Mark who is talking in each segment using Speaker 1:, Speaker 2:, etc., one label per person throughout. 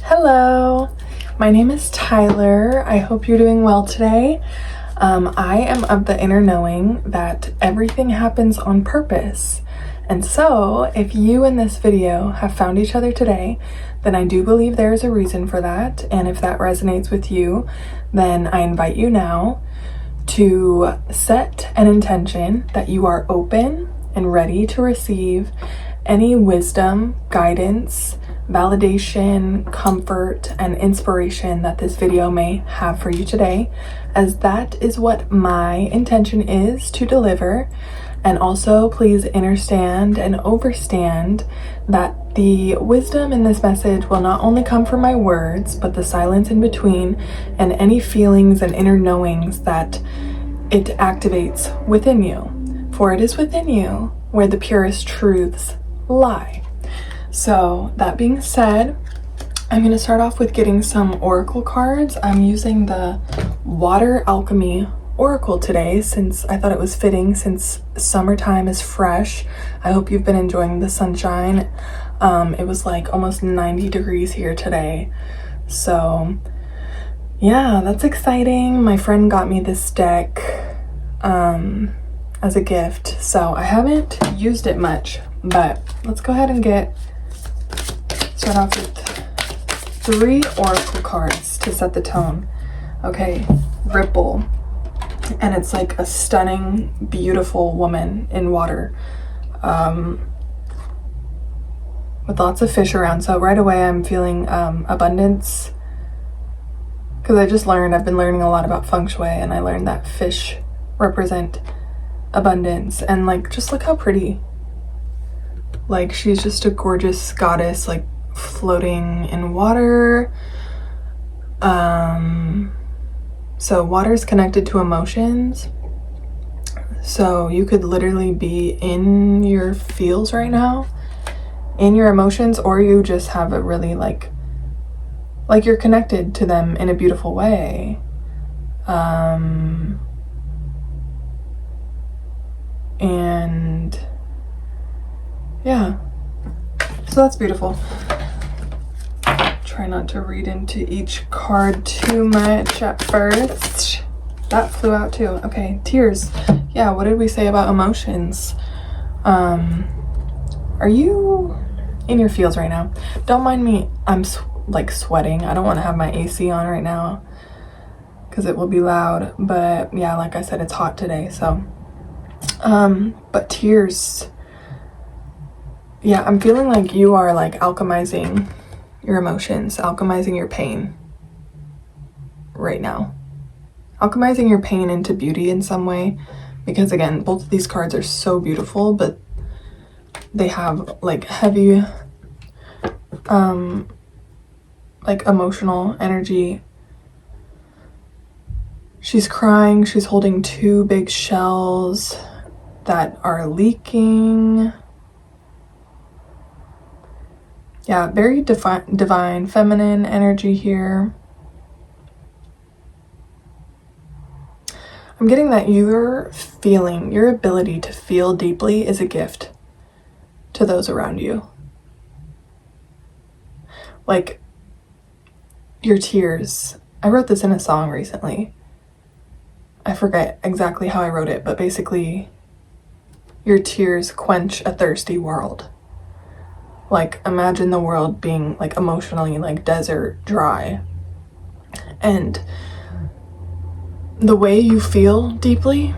Speaker 1: Hello, my name is Tyler. I hope you're doing well today. I am of the inner knowing that everything happens on purpose. And so, if you in this video have found each other today, then I do believe there is a reason for that. And if that resonates with you, then I invite you now to set an intention that you are open and ready to receive any wisdom, guidance, validation, comfort, and inspiration that this video may have for you today, as that is what my intention is to deliver. And also, please understand and overstand that the wisdom in this message will not only come from my words, but the silence in between and any feelings and inner knowings that it activates within you. For it is within you where the purest truths lie. So that being said, I'm going to start off with getting some oracle cards. I'm using the Water Alchemy Oracle today since I thought it was fitting, since summertime is fresh. I hope you've been enjoying the sunshine. It was like almost 90 degrees here today. So yeah, that's exciting. My friend got me this deck as a gift, so I haven't used it much, but let's go ahead and start off with 3 oracle cards to set the tone. Okay, Ripple. And it's like a stunning, beautiful woman in water with lots of fish around. So right away I'm feeling abundance, because I've been learning a lot about feng shui, and I learned that fish represent abundance. And like, just look how pretty. Like, she's just a gorgeous goddess, like floating in water. So water is connected to emotions. So you could literally be in your feels right now, in your emotions, or you just have a really like you're connected to them in a beautiful way. And yeah, so that's beautiful. Try not to read into each card too much at first. That flew out too. Okay, tears. Yeah, what did we say about emotions? Are you in your feels right now? Don't mind me, I'm like sweating. I don't want to have my AC on right now because it will be loud. But yeah, like I said, it's hot today, so but tears. Yeah, I'm feeling like you are like alchemizing your emotions, alchemizing your pain right now. Alchemizing your pain into beauty in some way, because again, both of these cards are so beautiful, but they have like heavy like emotional energy. She's crying, she's holding 2 big shells that are leaking. Yeah, very divine feminine energy here. I'm getting that your ability to feel deeply is a gift to those around you. Like your tears. I wrote this in a song recently. I forget exactly how I wrote it, but basically your tears quench a thirsty world. Like, imagine the world being like emotionally like desert dry, and the way you feel deeply,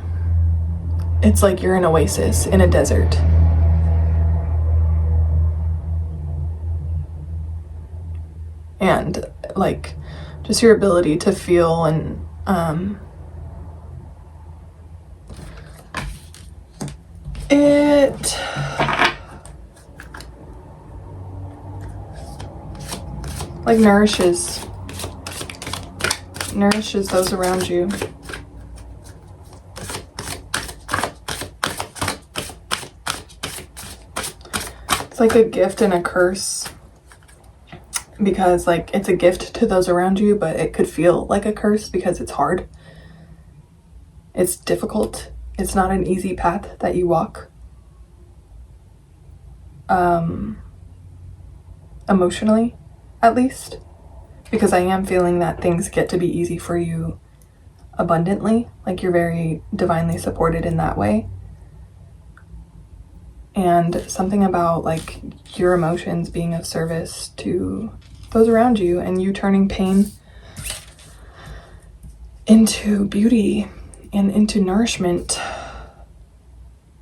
Speaker 1: it's like you're an oasis in a desert. And like, just your ability to feel and it like nourishes those around you. It's like a gift and a curse, because like it's a gift to those around you, but it could feel like a curse because it's hard. It's difficult. It's not an easy path that you walk. Emotionally, at least. because I am feeling that things get to be easy for you abundantly. Like you're very divinely supported in that way. And something about like your emotions being of service to those around you and you turning pain into beauty and into nourishment.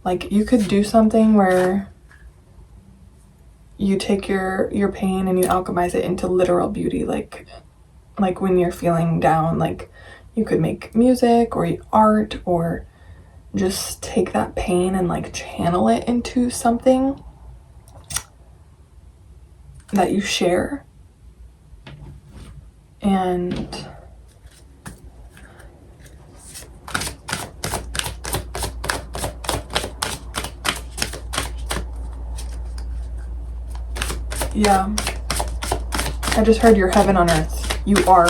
Speaker 1: Like you could do something where you take your pain and you alchemize it into literal beauty. Like when you're feeling down, like you could make music or art, or just take that pain and like channel it into something that you share. And yeah, I just heard you're heaven on earth. You are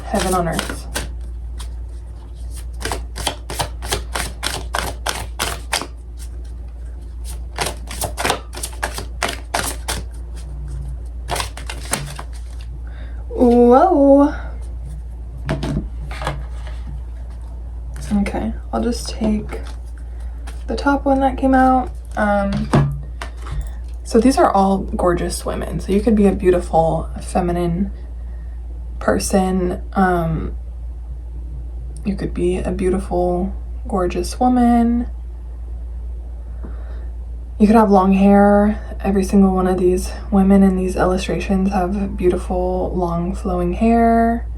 Speaker 1: heaven on earth. Whoa. Okay, I'll just take the top one that came out. So these are all gorgeous women. So you could be a beautiful feminine person. You could be a beautiful, gorgeous woman. You could have long hair. Every single one of these women in these illustrations have beautiful, long, flowing hair.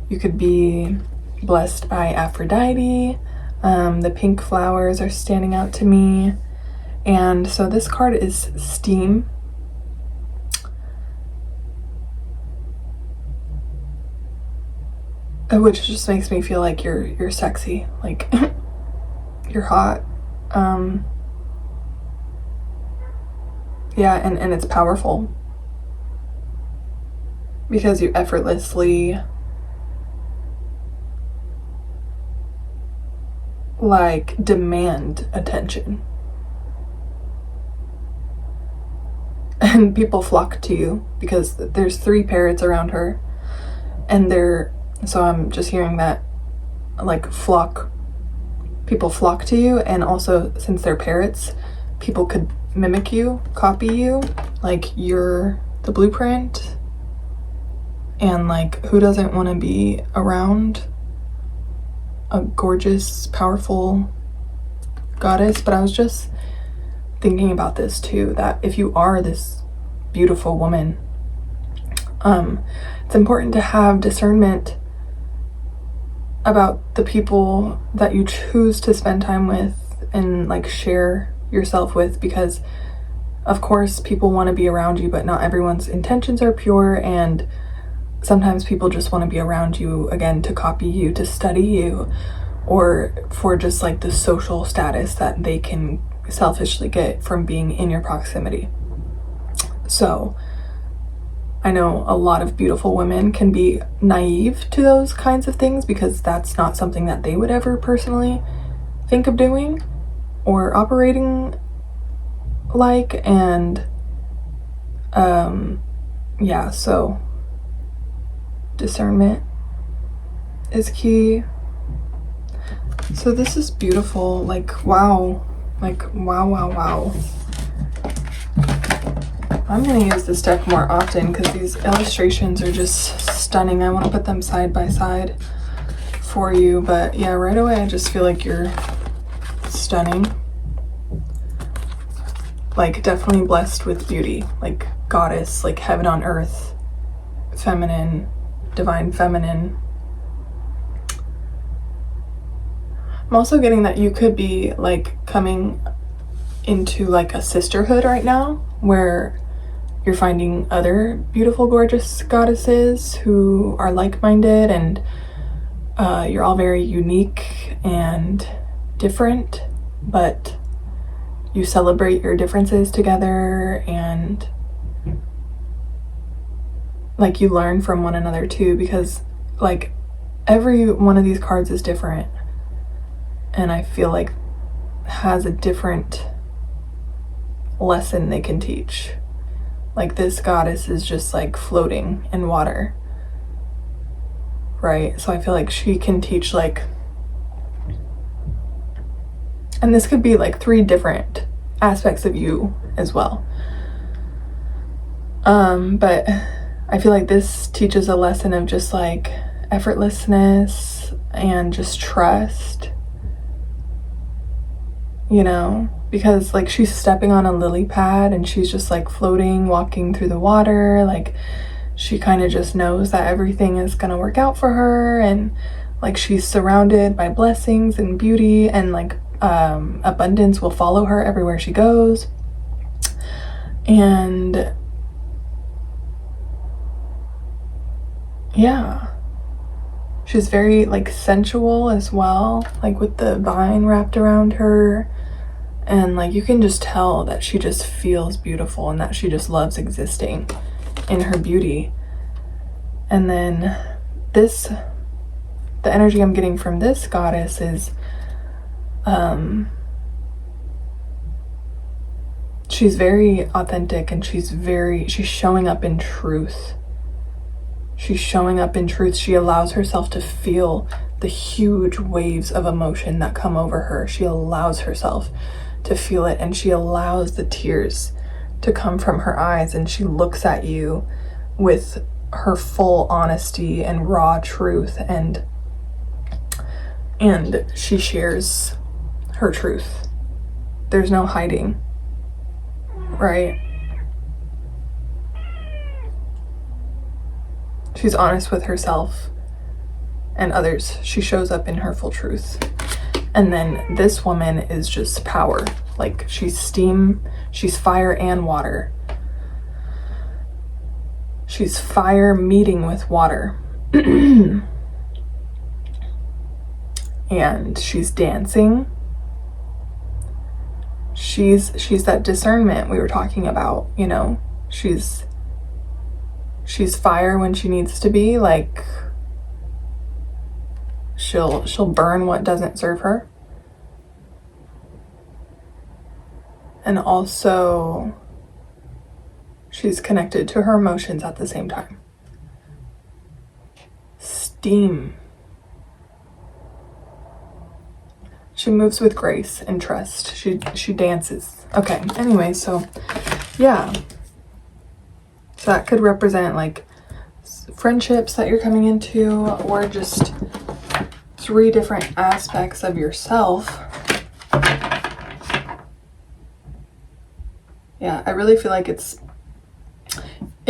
Speaker 1: You could be blessed by Aphrodite. The pink flowers are standing out to me. And so this card is Steam. Which just makes me feel like you're sexy, like you're hot. Yeah, and it's powerful because you effortlessly like demand attention. And people flock to you because there's 3 parrots around her, and so I'm just hearing that like people flock to you, and also since they're parrots, people could mimic you, copy you, like you're the blueprint. And like, who doesn't want to be around a gorgeous, powerful goddess? But I was just thinking about this too, that if you are this beautiful woman, it's important to have discernment about the people that you choose to spend time with and like share yourself with, because of course people want to be around you, but not everyone's intentions are pure, and sometimes people just want to be around you, again, to copy you, to study you, or for just like the social status that they can selfishly get from being in your proximity. So I know a lot of beautiful women can be naive to those kinds of things because that's not something that they would ever personally think of doing or operating like. And yeah, so discernment is key. So this is beautiful, like wow, wow. I'm gonna use this deck more often because these illustrations are just stunning. I want to put them side by side for you, but yeah, right away I just feel like you're stunning. Like definitely blessed with beauty, like goddess, like heaven on earth, feminine, divine feminine. I'm also getting that you could be like coming into like a sisterhood right now where you're finding other beautiful, gorgeous goddesses who are like-minded, and you're all very unique and different, but you celebrate your differences together, and like you learn from one another too, because like every one of these cards is different, and I feel like has a different lesson they can teach. Like this goddess is just like floating in water, right? So I feel like she can teach like, and this could be like 3 different aspects of you as well. But I feel like this teaches a lesson of just like effortlessness and just trust, you know, because like she's stepping on a lily pad and she's just like floating, walking through the water. Like she kind of just knows that everything is gonna work out for her, and like she's surrounded by blessings and beauty, and like abundance will follow her everywhere she goes. And yeah, she's very like sensual as well, like with the vine wrapped around her. And like you can just tell that she just feels beautiful and that she just loves existing in her beauty. And then this, the energy I'm getting from this goddess is she's very authentic, and she's showing up in truth. She's showing up in truth. She allows herself to feel the huge waves of emotion that come over her. She allows herself to feel it, and she allows the tears to come from her eyes, and she looks at you with her full honesty and raw truth, and she shares her truth. There's no hiding, right? She's honest with herself and others. She shows up in her full truth. And then this woman is just power. Like she's steam, she's fire and water. She's fire meeting with water. And she's dancing. She's that discernment we were talking about, you know. She's fire when she needs to be, like she'll burn what doesn't serve her. And also she's connected to her emotions at the same time. Steam. She moves with grace and trust. She dances. Okay, anyway, so yeah. So that could represent like friendships that you're coming into, or just 3 different aspects of yourself. Yeah, I really feel like it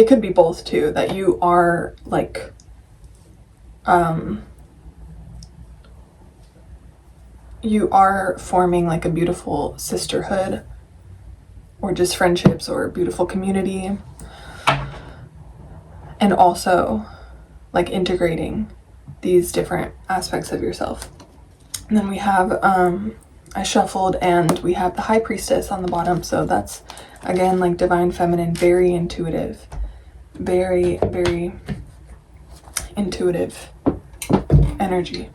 Speaker 1: could be both too, that you are like you are forming like a beautiful sisterhood, or just friendships, or a beautiful community, and also like integrating these different aspects of yourself. And then we have I shuffled, and we have the High Priestess on the bottom, so that's again like divine feminine, very intuitive, very, very intuitive energy.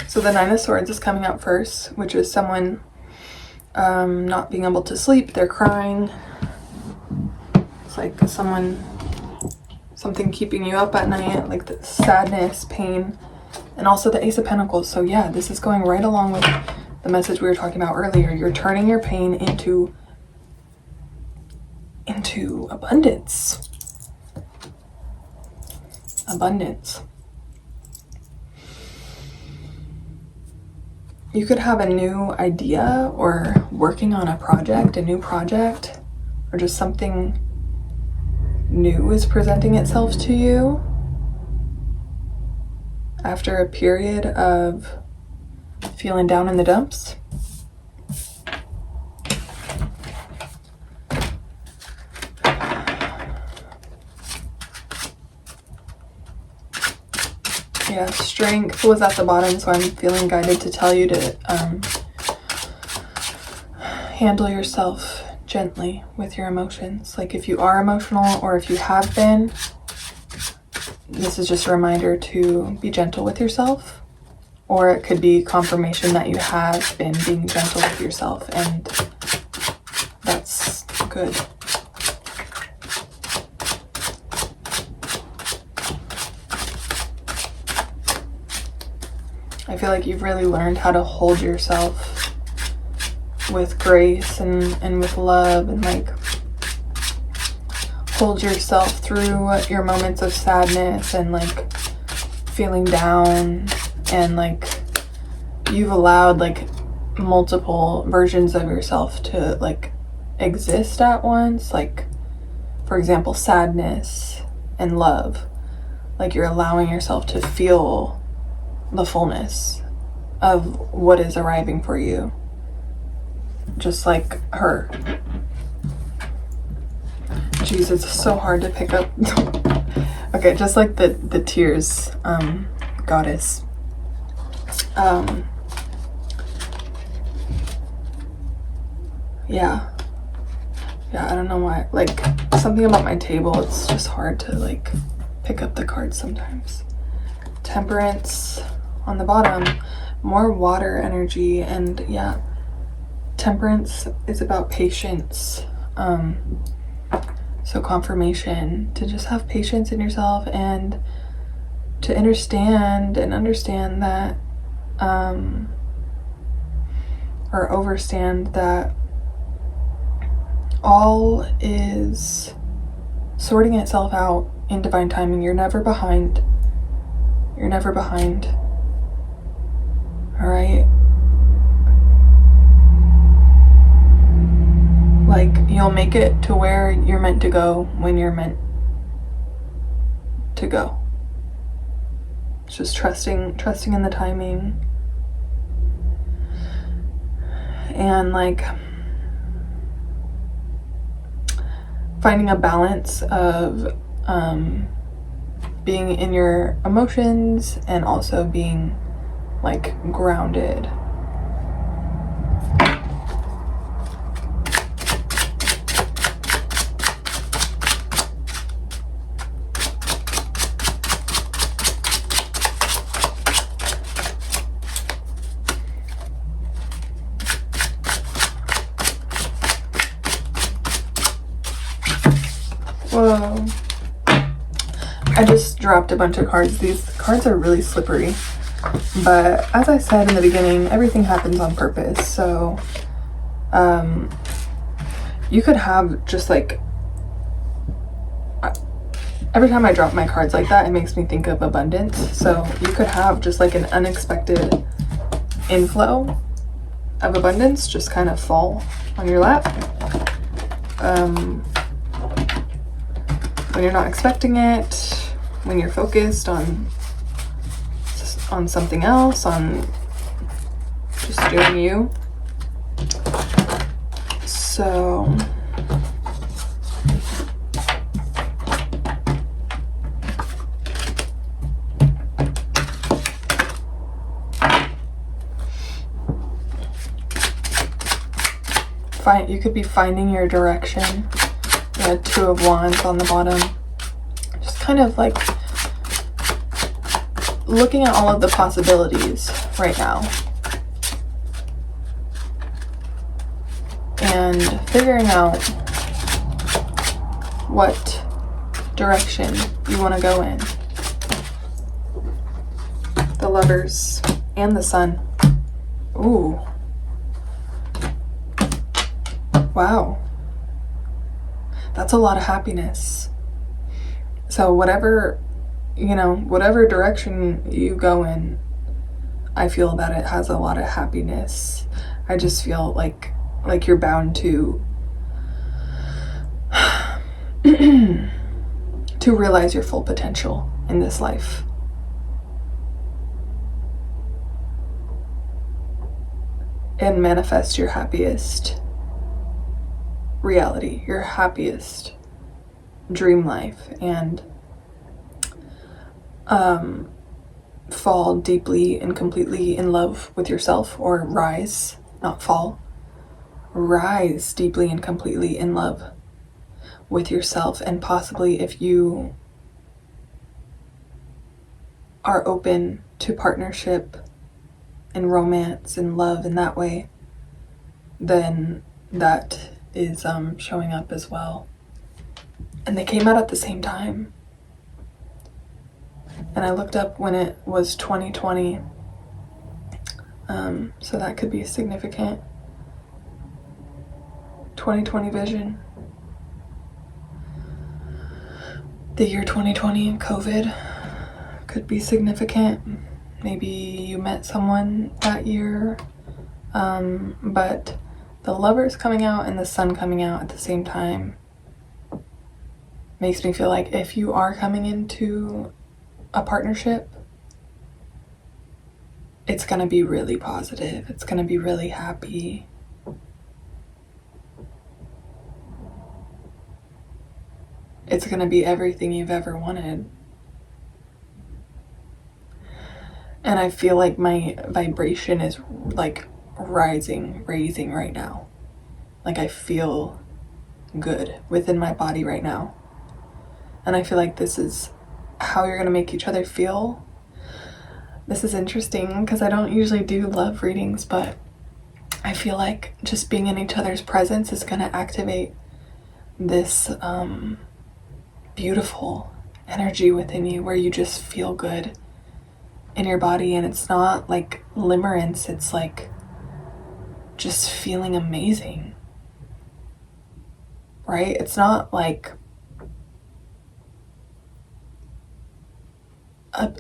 Speaker 1: So the Nine of Swords is coming out first, which is someone not being able to sleep. They're crying. It's like something keeping you up at night, like the sadness, pain, and also the Ace of Pentacles. So yeah, this is going right along with the message we were talking about earlier. You're turning your pain into abundance. Abundance. You could have a new idea, or working on a project, a new project, or just something new is presenting itself to you after a period of feeling down in the dumps. yeah, strength was at the bottom, so I'm feeling guided to tell you to handle yourself gently with your emotions. Like if you are emotional or if you have been, this is just a reminder to be gentle with yourself, or it could be confirmation that you have been being gentle with yourself, and that's good. I feel like you've really learned how to hold yourself with grace and with love, and like hold yourself through your moments of sadness and like feeling down, and like you've allowed like multiple versions of yourself to like exist at once. Like for example, sadness and love, like you're allowing yourself to feel the fullness of what is arriving for you, just like her. Jeez, it's so hard to pick up. Okay, just like the tears, goddess. Yeah, I don't know why, like something about my table, it's just hard to like pick up the cards sometimes. Temperance on the bottom, more water energy, and yeah, temperance is about patience. So confirmation to just have patience in yourself and to understand that or overstand that all is sorting itself out in divine timing. You're never behind. You're never behind. All right? Like, you'll make it to where you're meant to go when you're meant to go. It's just trusting in the timing. And like finding a balance of being in your emotions and also being like grounded. Whoa. I just dropped a bunch of cards. These cards are really slippery. But as I said in the beginning, everything happens on purpose. So you could have just like, every time I drop my cards like that, it makes me think of abundance. So you could have just like an unexpected inflow of abundance just kind of fall on your lap. When you're not expecting it, when you're focused on something else, on just doing you. So you could be finding your direction. Yeah, Two of Wands on the bottom. Just kind of like looking at all of the possibilities right now and figuring out what direction you want to go in. The Lovers and the Sun. Ooh. Wow. That's a lot of happiness. So whatever direction you go in, I feel that it has a lot of happiness. I just feel like you're bound to to realize your full potential in this life. And manifest your happiest reality, your happiest dream life. And fall deeply and completely in love with yourself, or rise, not fall, rise deeply and completely in love with yourself. And possibly, if you are open to partnership and romance and love in that way, then that is showing up as well. And they came out at the same time. And I looked up when it was 2020, so that could be significant. 2020 vision. The year 2020 and COVID could be significant. Maybe you met someone that year, but the Lovers coming out and the Sun coming out at the same time makes me feel like if you are coming into a partnership, it's going to be really positive. It's going to be really happy. It's going to be everything you've ever wanted. And I feel like my vibration is like raising right now. Like I feel good within my body right now. And I feel like this is how you're going to make each other feel. This is interesting because I don't usually do love readings, but I feel like just being in each other's presence is going to activate this beautiful energy within you where you just feel good in your body. And it's not like limerence, it's like just feeling amazing, right? It's not like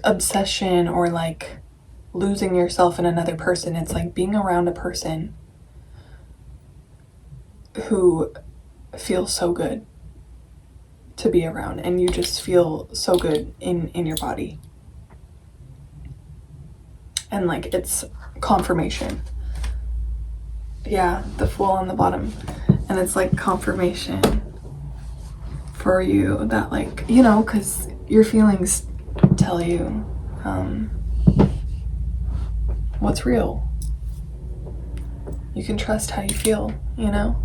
Speaker 1: obsession or like losing yourself in another person. It's like being around a person who feels so good to be around, and you just feel so good in your body. And like it's confirmation. Yeah, the Fool on the bottom. And it's like confirmation for you that, like, you know, because your feelings tell you what's real. You can trust how you feel, you know?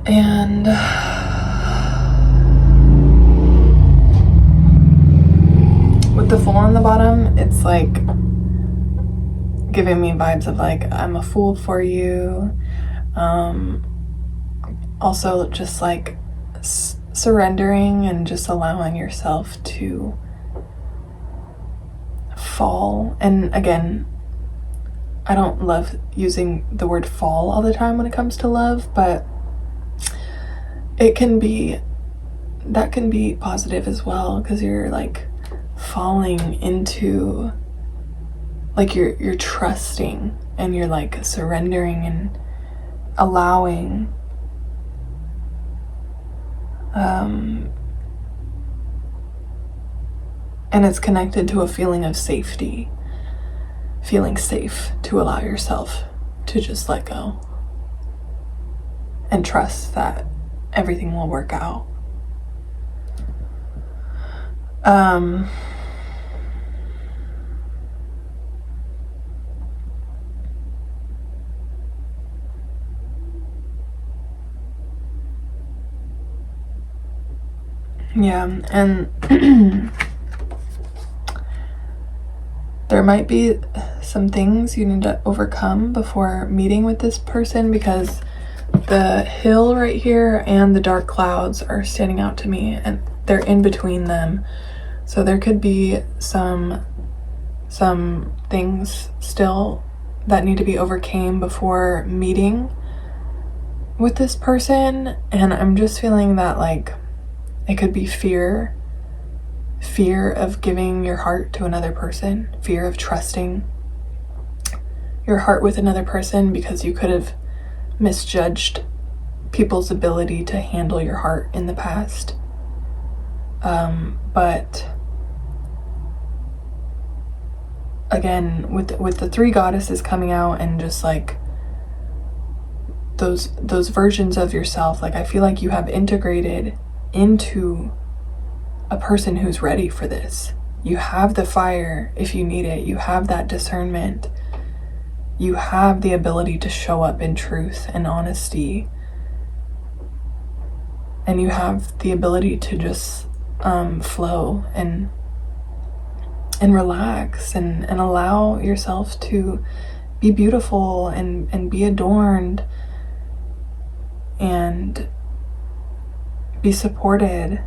Speaker 1: And with the Fool on the bottom, it's like giving me vibes of like, I'm a fool for you. Also just like surrendering and just allowing yourself to fall. And again, I don't love using the word fall all the time when it comes to love, but that can be positive as well, because you're like falling into, like you're trusting and you're like surrendering and allowing and it's connected to a feeling of safety, feeling safe to allow yourself to just let go and trust that everything will work out. Yeah, and there might be some things you need to overcome before meeting with this person, because the hill right here and the dark clouds are standing out to me, and they're in between them. So there could be some things still that need to be overcame before meeting with this person. And I'm just feeling that like it could be fear of giving your heart to another person, fear of trusting your heart with another person, because you could have misjudged people's ability to handle your heart in the past. But again, with the three goddesses coming out and just like those versions of yourself, like I feel like you have integrated into a person who's ready for this. You have the fire if you need it. You have that discernment. You have the ability to show up in truth and honesty. And you have the ability to just flow and relax and allow yourself to be beautiful and be adorned and be supported.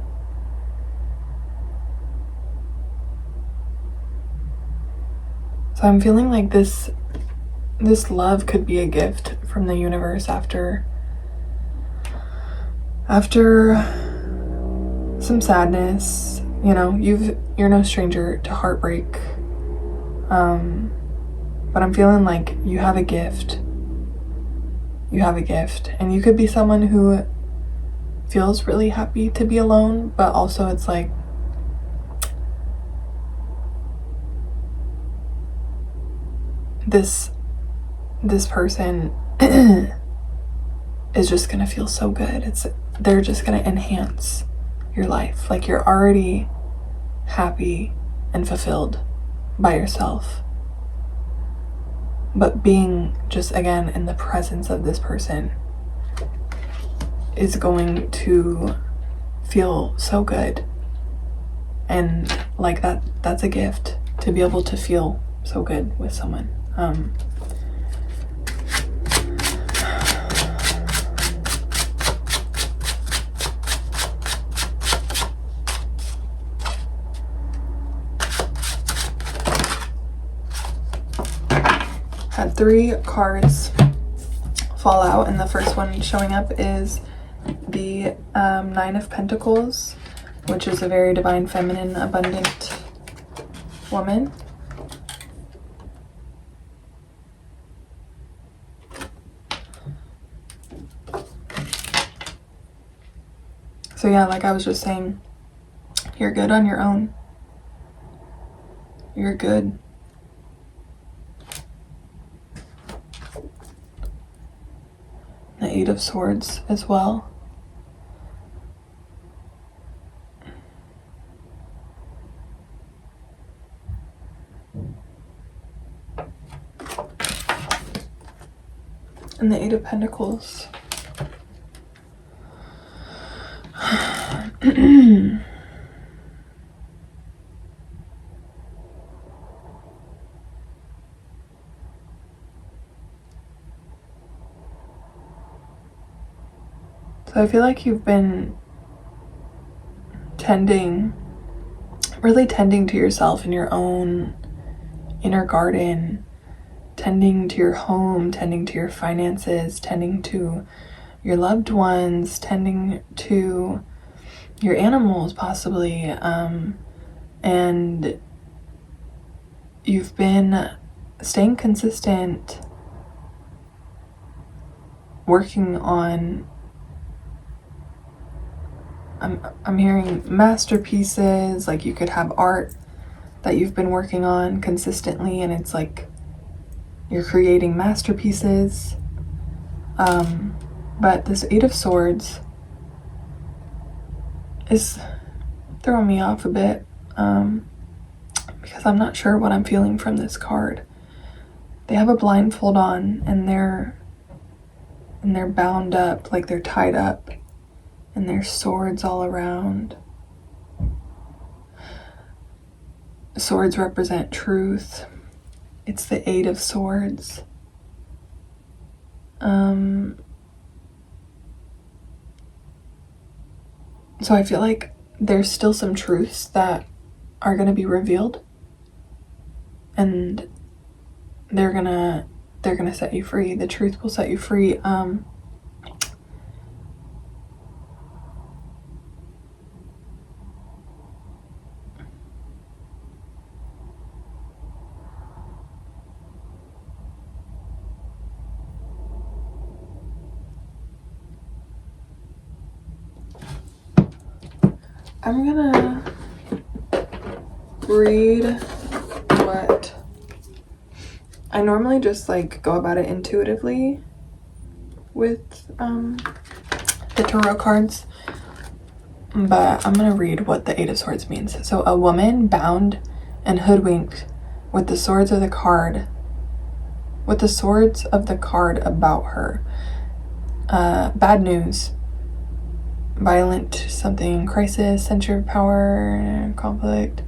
Speaker 1: So I'm feeling like this love could be a gift from the universe after some sadness. You know, you're no stranger to heartbreak. But I'm feeling like you have a gift. You have a gift. And you could be someone who feels really happy to be alone, but also it's like this person is just gonna feel so good. They're just gonna enhance your life. Like, you're already happy and fulfilled by yourself, but being just, again, in the presence of this person is going to feel so good. And like that's a gift, to be able to feel so good with someone. Had 3 cards fall out, and the first one showing up is the 9 of Pentacles, which is a very divine, feminine, abundant woman. So yeah, like I was just saying, you're good on your own. You're good. The 8 of Swords as well. And the 8 of Pentacles. So I feel like you've been really tending to yourself in your own inner garden, tending to your home, tending to your finances, tending to your loved ones, tending to your animals possibly, and you've been staying consistent, working on, I'm hearing masterpieces. Like, you could have art that you've been working on consistently, and it's like you're creating masterpieces. But this 8 of Swords is throwing me off a bit, because I'm not sure what I'm feeling from this card. They have a blindfold on, and they're bound up, like they're tied up, and there's swords all around. Swords represent truth. It's the 8 of Swords. So I feel like there's still some truths that are going to be revealed, and they're gonna set you free. The truth will set you free. I'm gonna read what I normally just like go about it intuitively with the tarot cards, but I'm gonna read what the Eight of Swords means. So a woman bound and hoodwinked with the swords of the card about her. Bad news, violent something, crisis, center of power, conflict.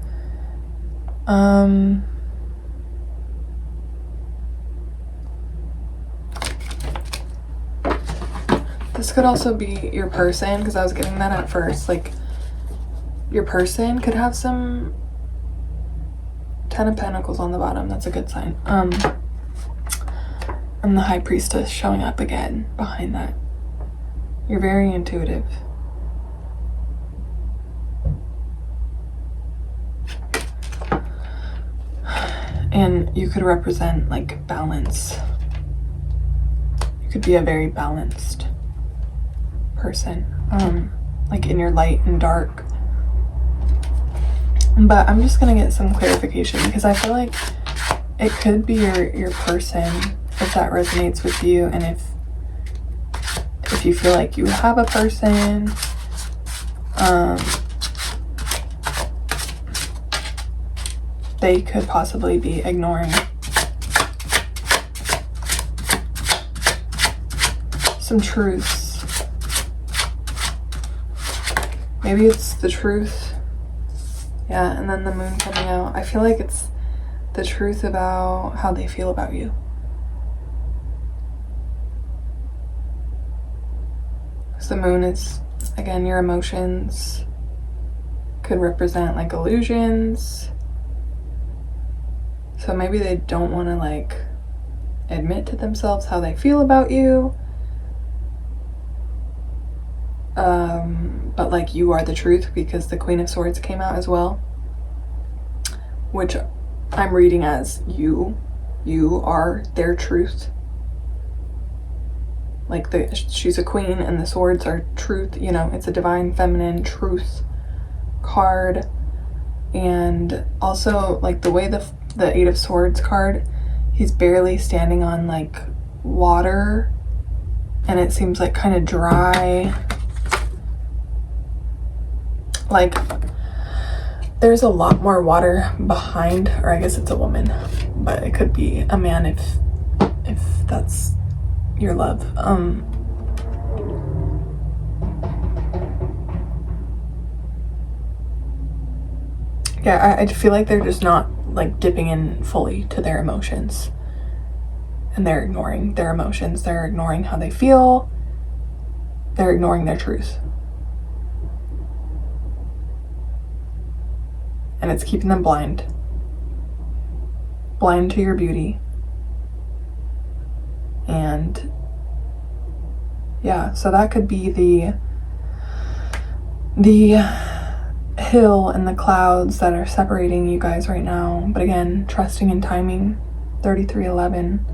Speaker 1: This could also be your person, because I was getting that at first. Like, your person could have some Ten of Pentacles on the bottom. That's a good sign. And the High Priestess showing up again behind that. You're very intuitive. And you could represent like balance. You could be a very balanced person, like in your light and dark. But I'm just gonna get some clarification, because I feel like it could be your person, if that resonates with you, and if you feel like you have a person, they could possibly be ignoring some truths. Maybe it's the truth. Yeah, and then the moon coming out. I feel like it's the truth about how they feel about you. So the moon is, again, your emotions. Could represent like illusions. So maybe they don't want to like admit to themselves how they feel about you. But like you are the truth, because the Queen of Swords came out as well, which I'm reading as you are their truth. Like she's a queen and the swords are truth, you know, it's a divine feminine truth card. And also like the way the Eight of Swords card, he's barely standing on like water, and it seems like kind of dry. Like there's a lot more water behind, or I guess it's a woman, but it could be a man if that's your love. Yeah, I feel like they're just not like dipping in fully to their emotions, and they're ignoring their emotions. They're ignoring how they feel. They're ignoring their truth. And it's keeping them blind to your beauty. And yeah, so that could be the hill and the clouds that are separating you guys right now. But again, trusting in timing. 3311,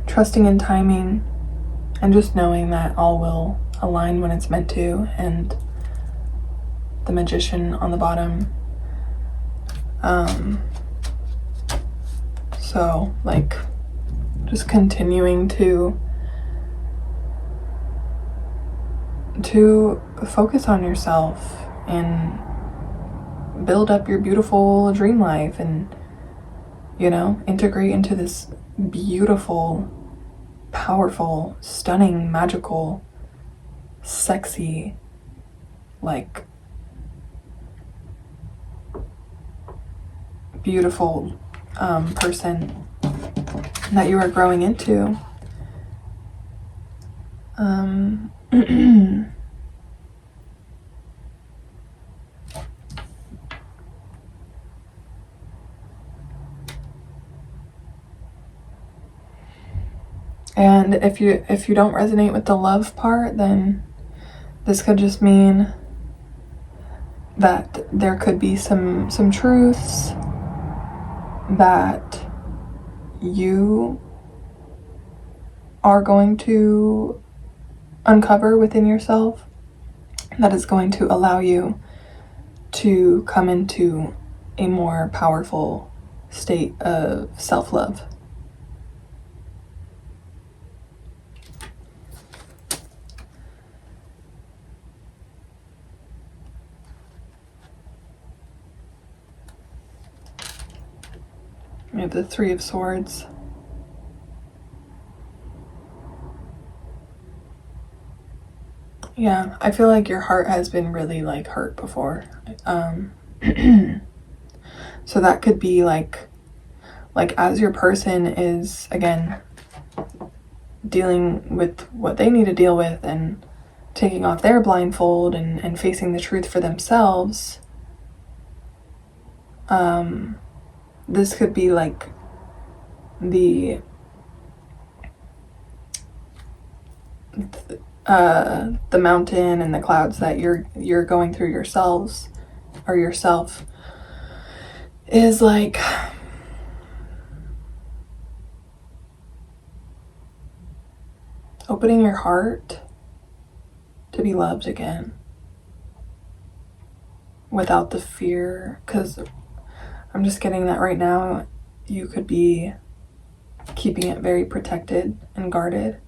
Speaker 1: trusting in timing, and just knowing that all will align when it's meant to. And the Magician on the bottom. So like just continuing to focus on yourself and build up your beautiful dream life, and you know, integrate into this beautiful, powerful, stunning, magical, sexy, like beautiful person that you are growing into. And if you don't resonate with the love part, then this could just mean that there could be some truths that you are going to uncover within yourself that is going to allow you to come into a more powerful state of self-love. have the Three of Swords. Yeah, I feel like your heart has been really like hurt before. So that could be like as your person is, again, dealing with what they need to deal with and taking off their blindfold and facing the truth for themselves, this could be like the mountain and the clouds that you're going through yourselves, or yourself, is like opening your heart to be loved again without the fear. Because I'm just getting that right now you could be keeping it very protected and guarded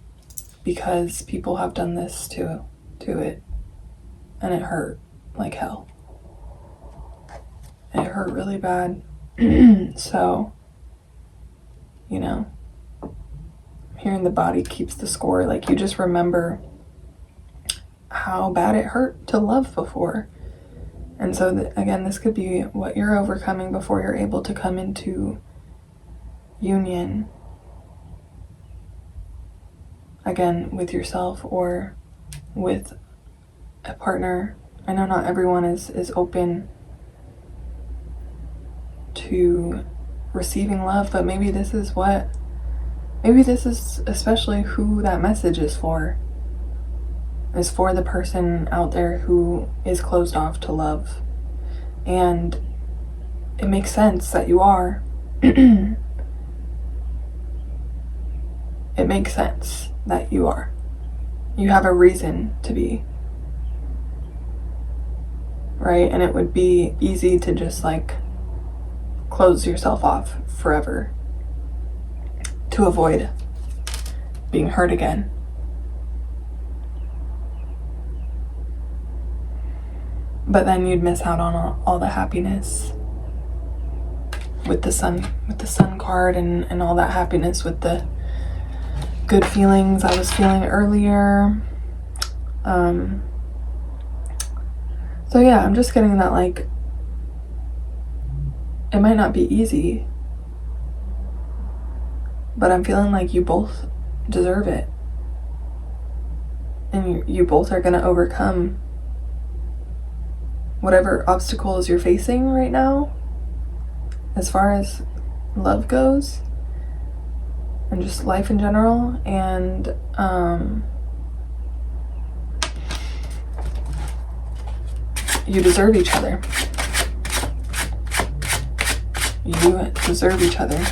Speaker 1: because people have done this to it, and it hurt like hell. It hurt really bad. So, you know, hearing the body keeps the score. Like, you just remember how bad it hurt to love before. And so, again, this could be what you're overcoming before you're able to come into union, again, with yourself or with a partner. I know not everyone is open to receiving love, but maybe this is especially who that message is for the person out there who is closed off to love. And it makes sense that you are. It makes sense that you are. You have a reason to be. Right? And it would be easy to just like close yourself off forever to avoid being hurt again. But then you'd miss out on all the happiness with the sun card and all that happiness with the good feelings I was feeling earlier. So yeah, I'm just getting that, like, it might not be easy, but I'm feeling like you both deserve it. And you both are going to overcome whatever obstacles you're facing right now as far as love goes and just life in general. And you deserve each other. You deserve each other.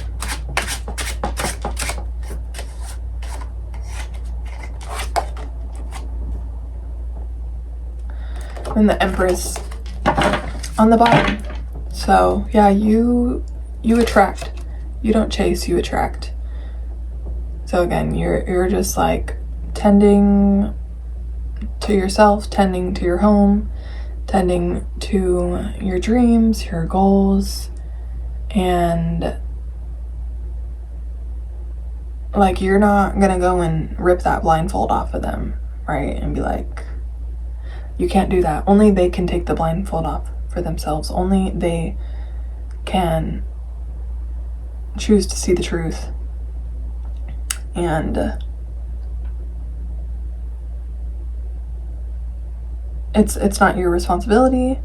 Speaker 1: And the Empress on the bottom. So yeah, you attract. You don't chase, you attract. So again, you're just like tending to yourself, tending to your home, tending to your dreams, your goals, and like, you're not gonna go and rip that blindfold off of them, right? And be like, you can't do that. Only they can take the blindfold off for themselves. Only they can choose to see the truth. And it's not your responsibility.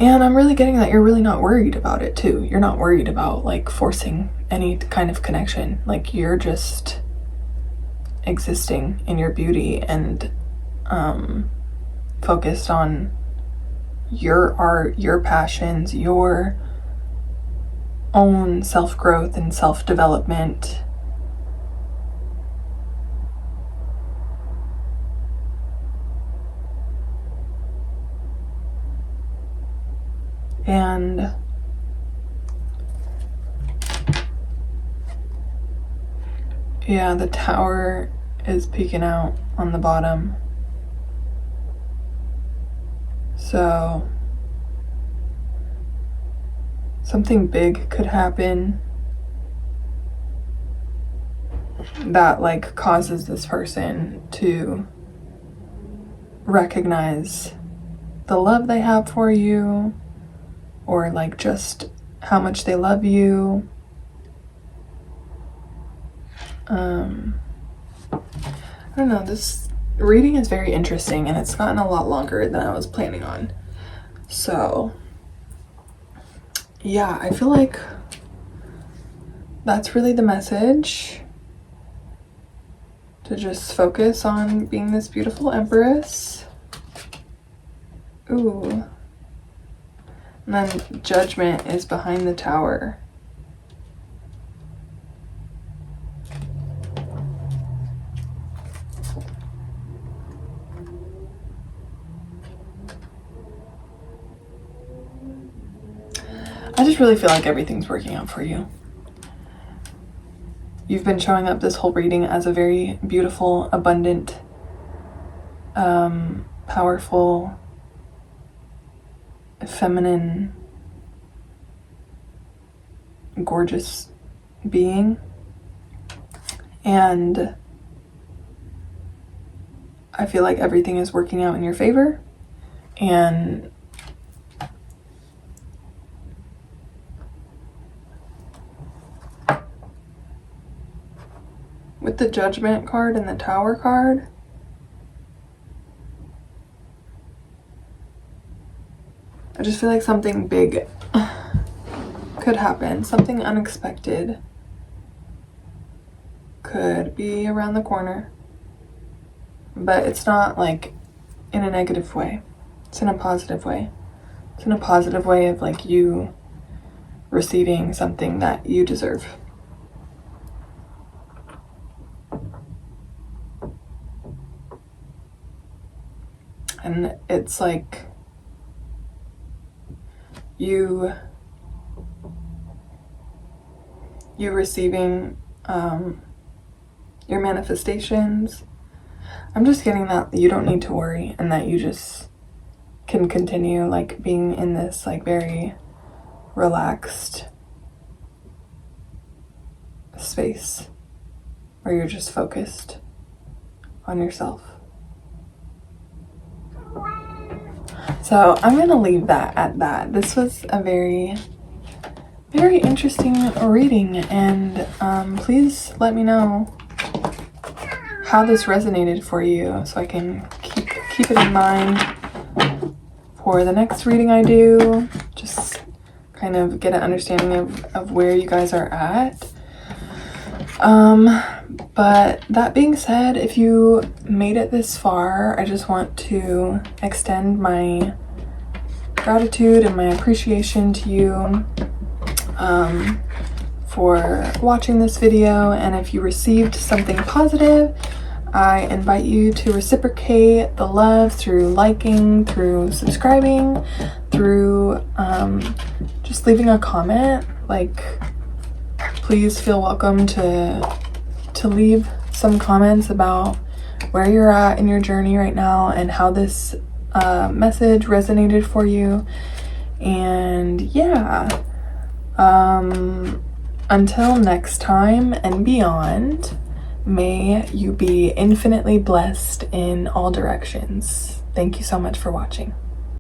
Speaker 1: And I'm really getting that you're really not worried about it too. You're not worried about like forcing any kind of connection. Like, you're just existing in your beauty and focused on your art, your passions, your own self-growth and self-development. And yeah, the Tower is peeking out on the bottom. So something big could happen that like causes this person to recognize the love they have for you, or like just how much they love you. I don't know, this reading is very interesting and it's gotten a lot longer than I was planning on. So yeah, I feel like that's really the message. To just focus on being this beautiful Empress. Ooh. And then Judgment is behind the Tower. I just really feel like everything's working out for you. You've been showing up this whole reading as a very beautiful, abundant, powerful, feminine, gorgeous being. And I feel like everything is working out in your favor. And with the Judgment card and the Tower card, I just feel like something big could happen. Something unexpected could be around the corner. But it's not like in a negative way. It's in a positive way. It's in a positive way of like you receiving something that you deserve. And it's like you receiving your manifestations. I'm just getting that you don't need to worry and that you just can continue like being in this like very relaxed space where you're just focused on yourself. So I'm going to leave that at that. This was a very, very interesting reading, and please let me know how this resonated for you so I can keep it in mind for the next reading I do. Just kind of get an understanding of where you guys are at. But that being said, if you made it this far, I just want to extend my gratitude and my appreciation to you for watching this video. And if you received something positive, I invite you to reciprocate the love through liking, through subscribing, through just leaving a comment. Like, please feel welcome to leave some comments about where you're at in your journey right now and how this message resonated for you. And yeah, until next time and beyond, may you be infinitely blessed in all directions. Thank you so much for watching.